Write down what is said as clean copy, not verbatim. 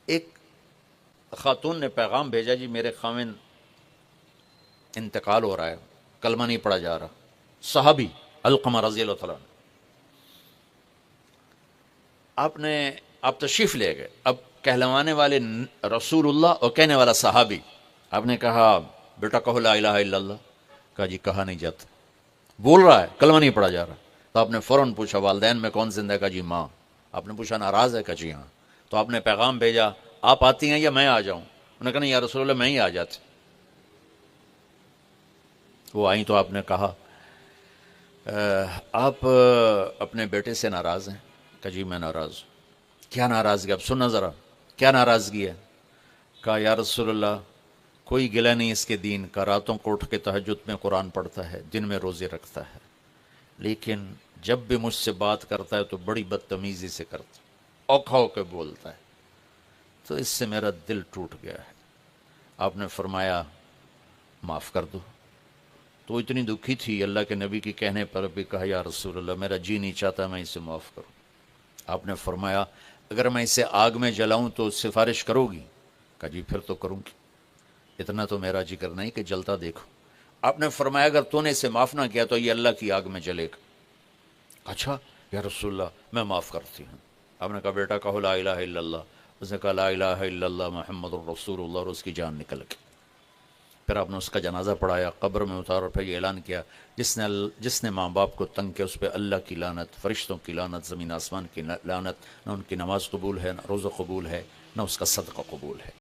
ایک خاتون نے پیغام بھیجا، جی میرے خاوند انتقال ہو رہا ہے، کلمہ نہیں پڑھا جا رہا. صحابی علقمہ رضی اللہ تعالیٰ عنہ. آپ تشریف لے گئے. اب کہلوانے والے رسول اللہ اور کہنے والا صحابی. آپ نے کہا بیٹا کہو لا الہ الا اللہ. کہا جی کہا نہیں جاتا. بول رہا ہے کلمہ نہیں پڑھا جا رہا. تو آپ نے فوراً پوچھا والدین میں کون زندہ ہے؟ کہا جی ماں. آپ نے پوچھا ناراض ہے؟ کہا جی ہاں. تو آپ نے پیغام بھیجا آپ آتی ہیں یا میں آ جاؤں؟ انہوں نے کہا نہیں یا رسول اللہ میں ہی آ جاتے. وہ آئیں تو آپ نے کہا آپ اپنے بیٹے سے ناراض ہیں؟ کہا جی میں ناراض ہوں. کیا ناراضگی؟ اب سننا ذرا کیا ناراضگی ہے. کہا یا رسول اللہ کوئی گلہ نہیں اس کے دین کا، راتوں کو اٹھ کے تہجد میں قرآن پڑھتا ہے، دن میں روزے رکھتا ہے، لیکن جب بھی مجھ سے بات کرتا ہے تو بڑی بدتمیزی سے کرتا ہے، اوکھا ہو کے بولتا ہے، تو اس سے میرا دل ٹوٹ گیا ہے. آپ نے فرمایا معاف کر دو. تو اتنی دکھی تھی اللہ کے نبی کے کہنے پر بھی کہا یا رسول اللہ میرا جی نہیں چاہتا میں اسے معاف کروں. آپ نے فرمایا اگر میں اسے آگ میں جلاؤں تو سفارش کرو گی؟ کہا جی پھر تو کروں گی، اتنا تو میرا جگر نہیں کہ جلتا دیکھو. آپ نے فرمایا اگر تو نے اسے معاف نہ کیا تو یہ اللہ کی آگ میں جلے گا. اچھا یا رسول اللہ میں معاف کرتی ہوں. آپ نے کہا بیٹا کہو لا الہ الا اللہ. اس نے کہا لا الہ الا اللہ محمد الرسول اللہ، اور اس کی جان نکل گئی. پھر آپ نے اس کا جنازہ پڑھایا، قبر میں اتارا، اور پھر یہ اعلان کیا جس نے ماں باپ کو تنگ کیا اس پہ اللہ کی لعنت، فرشتوں کی لعنت، زمین آسمان کی لعنت. نہ ان کی نماز قبول ہے، نہ روزہ قبول ہے، نہ اس کا صدقہ قبول ہے.